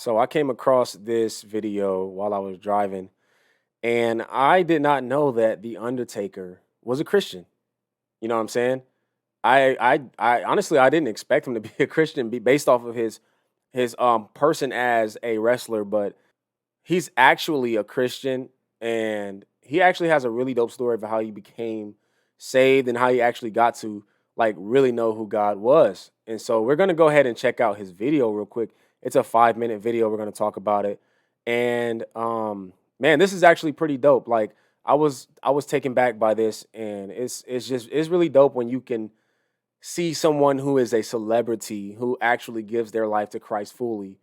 So I came across this video while I was driving, and I did not know that the Undertaker was a Christian. You know what I'm saying? I honestly I didn't expect him to be a Christian based off of his person as a wrestler, but he's actually a Christian, and he actually has a really dope story of how he became saved and how he actually got to like really know who God was. And so we're gonna go ahead and check out his video real quick. It's a 5 minute video. We're gonna talk about it. And man, this is actually pretty dope. Like I was taken back by this, and it's really dope when you can see someone who is a celebrity who actually gives their life to Christ fully,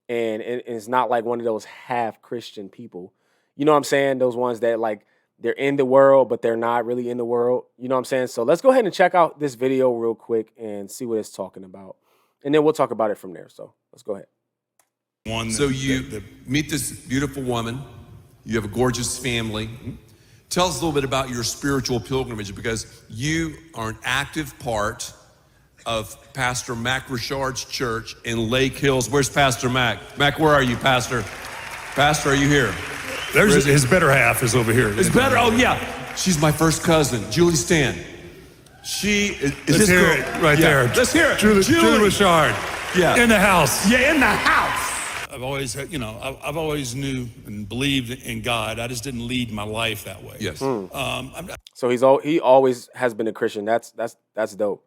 and it's not like one of those half Christian people. You know what I'm saying? Those ones that like they're in the world, but they're not really in the world. You know what I'm saying? So let's go ahead and check out this video real quick and see what it's talking about, and then we'll talk about it from there. So let's go ahead. So you meet this beautiful woman. You have a gorgeous family. Tell us a little bit about your spiritual pilgrimage, because you are an active part of Pastor Mac Richard's church in Lake Hills. Where's Pastor Mac? Mac, where are you, Pastor? Pastor, are you here? There's his better half is over here. It's better. Oh yeah, she's my first cousin, Julie Stan. She is Let's this hear girl. it right Yeah, there. let's hear it. Julie Richard. Yeah. In the house. Yeah, in the house. I've always had, I've always knew and believed in God. I just didn't lead my life that way. Yes. So he always has been a Christian. That's dope.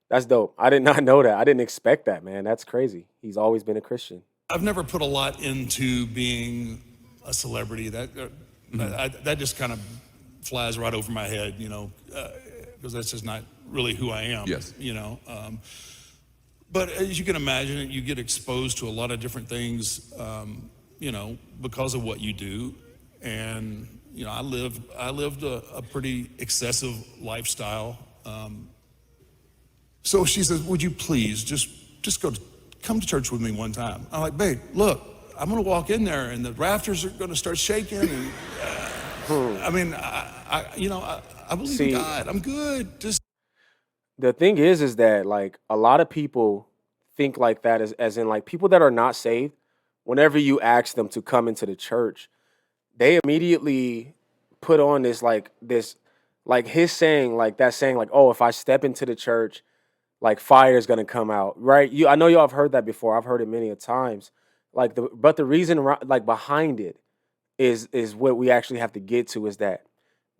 That's dope. I did not know that. I didn't expect that, man. That's crazy. He's always been a Christian. I've never put a lot into being a celebrity. That just kind of flies right over my head, because that's just not really who I am. Yes. But as you can imagine, you get exposed to a lot of different things, because of what you do. And, I lived a pretty excessive lifestyle. So she says, would you please just come to church with me one time? I'm like, babe, look, I'm going to walk in there and the rafters are going to start shaking. And I believe in God. I'm good. Just The thing is that like a lot of people think like that as in like people that are not saved, whenever you ask them to come into the church, they immediately put on this his saying, like that saying, like, oh, if I step into the church, like fire is gonna come out, right? I know y'all have heard that before. I've heard it many a times. But the reason like behind it is what we actually have to get to is that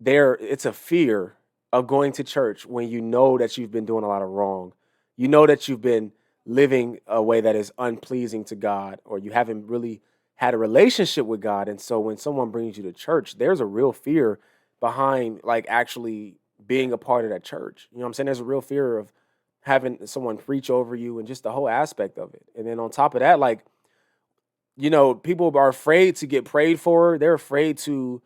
it's a fear of going to church when you know that you've been doing a lot of wrong. You know that you've been living a way that is unpleasing to God, or you haven't really had a relationship with God. And so when someone brings you to church, there's a real fear behind like actually being a part of that church. You know what I'm saying? There's a real fear of having someone preach over you and just the whole aspect of it. And then on top of that, like, people are afraid to get prayed for. They're afraid to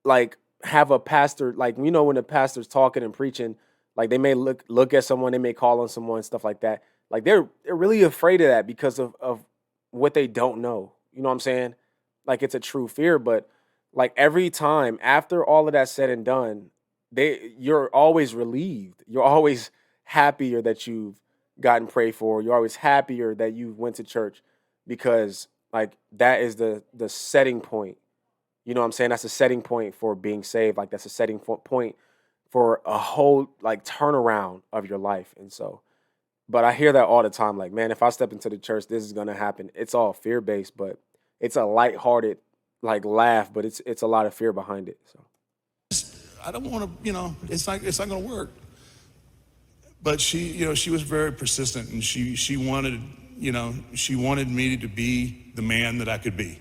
like have a pastor, like, when the pastor's talking and preaching, like they may look at someone, they may call on someone, stuff like that. Like they're really afraid of that because of what they don't know. You know what I'm saying? Like it's a true fear, but like every time after all of that said and done, you're always relieved. You're always happier that you've gotten prayed for. You're always happier that you went to church, because like that is the setting point. You know what I'm saying? That's a setting point for being saved. Like that's a setting point for a whole like turnaround of your life. And so, but I hear that all the time. Like, man, if I step into the church, this is gonna happen. It's all fear based, but it's a lighthearted like laugh, but it's a lot of fear behind it. So I don't want to, it's not going to work. But she was very persistent, and she wanted me to be the man that I could be.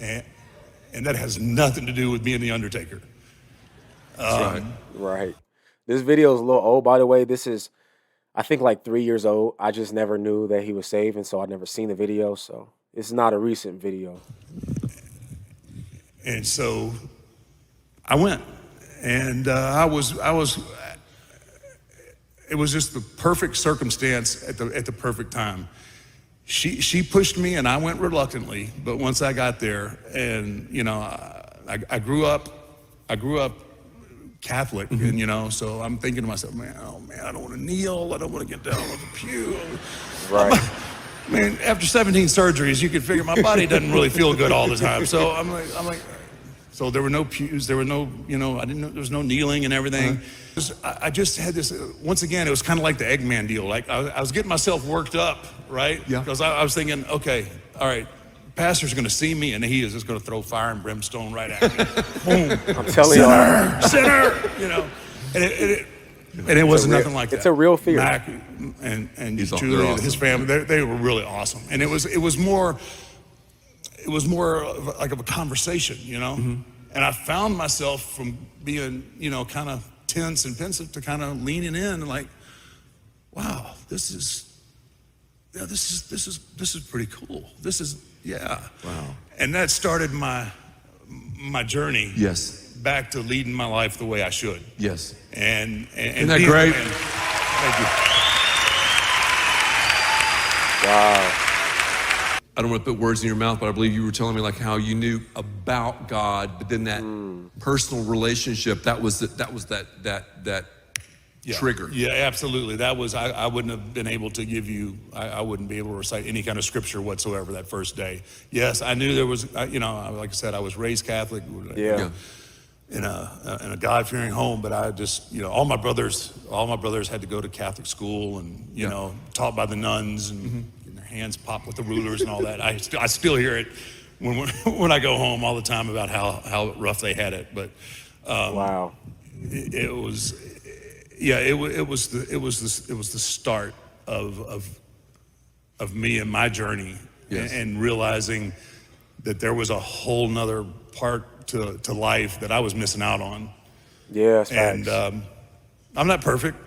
And that has nothing to do with being the Undertaker. Right. This video is a little old, by the way. This is, I think, like 3 years old. I just never knew that he was saved, and so I'd never seen the video. So it's not a recent video. And so I went, and I was. It was just the perfect circumstance at the perfect time. She pushed me, and I went reluctantly. But once I got there, and I grew up Catholic, and so I'm thinking to myself, man, I don't want to kneel, I don't want to get down on the pew. Right. I mean, after 17 surgeries, you could figure my body doesn't really feel good all the time. So I'm like, so there were no pews, there were no, I didn't know, there was no kneeling and everything. I just had this, once again, it was kind of like the Eggman deal. Like I was getting myself worked up, right? Yeah. Because I was thinking, okay, all right, pastor's going to see me and he is just going to throw fire and brimstone right at me. Boom. I'm telling you, Sinner, and it wasn't nothing like that. It's a real fear. Mac and Julie and his family, they were really awesome. And it was more of like a conversation, And I found myself from being, kind of tense and pensive to kind of leaning in and like, wow, this is pretty cool. Wow. And that started my journey. Yes. Back to leading my life the way I should. Yes. And isn't that great? Thank you. Wow. I don't want to put words in your mouth, but I believe you were telling me like how you knew about God, but then that personal relationship, that was that trigger. Yeah, absolutely. That was, I wouldn't have been able to give you, I wouldn't be able to recite any kind of scripture whatsoever that first day. Yes, I knew there was, like I said, I was raised Catholic. Yeah. In a God-fearing home, but I just, all my brothers had to go to Catholic school and, taught by the nuns and their hands popped with the rulers and all that. I still hear it when I go home all the time about how rough they had it. But Wow. it was the start of me and my journey. Yes. And realizing that there was a whole nother part to life that I was missing out on. Yeah, and I'm not perfect.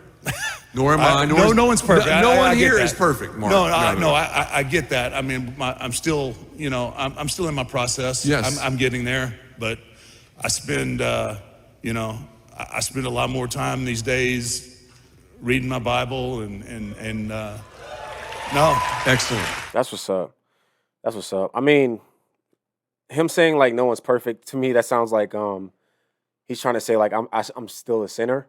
Nor am I. No one's perfect. No one I here get is that. perfect, Mark. I get that. I mean, I'm still, I'm still in my process. Yes. I'm getting there, but I spend, I spend a lot more time these days reading my Bible and no. Excellent. That's what's up. That's what's up. I mean, him saying like no one's perfect, to me that sounds like he's trying to say like I'm still a sinner.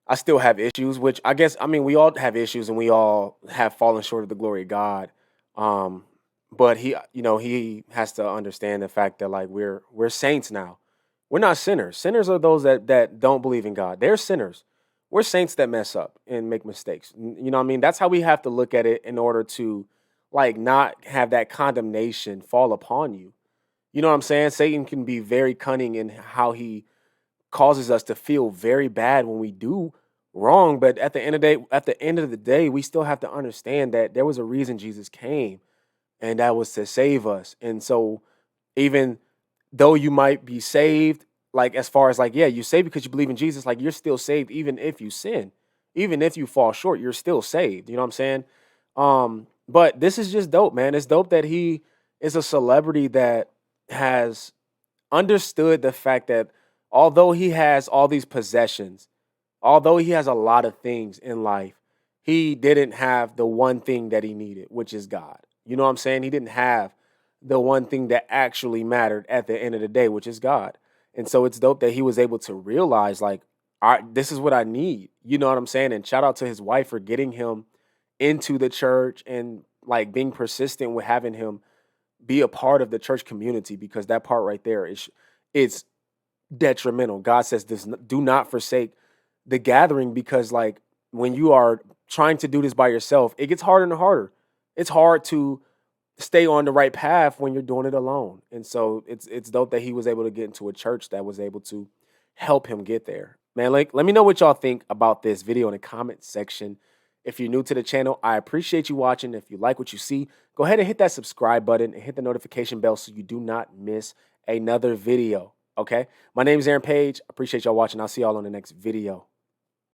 I still have issues, which I guess, I mean, we all have issues and we all have fallen short of the glory of God. But he has to understand the fact that like we're saints now. We're not sinners. Sinners are those that don't believe in God. They're sinners. We're saints that mess up and make mistakes. You know what I mean? That's how we have to look at it in order to like not have that condemnation fall upon you. You know what I'm saying? Satan can be very cunning in how he causes us to feel very bad when we do wrong. But at the end of the day, we still have to understand that there was a reason Jesus came, and that was to save us. And so even though you might be saved, like as far as like, yeah, you're saved because you believe in Jesus, like you're still saved even if you sin. Even if you fall short, you're still saved. You know what I'm saying? But this is just dope, man. It's dope that he is a celebrity that has understood the fact that although he has all these possessions, although he has a lot of things in life, he didn't have the one thing that he needed, which is God. You know what I'm saying? He didn't have the one thing that actually mattered at the end of the day, which is God. And so it's dope that he was able to realize like, all right, this is what I need. You know what I'm saying? And shout out to his wife for getting him into the church and like being persistent with having him be a part of the church community, because that part right there it's detrimental. God says this: do not forsake the gathering, because like when you are trying to do this by yourself, it gets harder and harder. It's hard to stay on the right path when you're doing it alone. And so it's dope that he was able to get into a church that was able to help him get there. Man, like let me know what y'all think about this video in the comment section. If you're new to the channel, I appreciate you watching. If you like what you see, go ahead and hit that subscribe button and hit the notification bell so you do not miss another video. Okay? My name is Aaron Page. I appreciate y'all watching. I'll see y'all on the next video.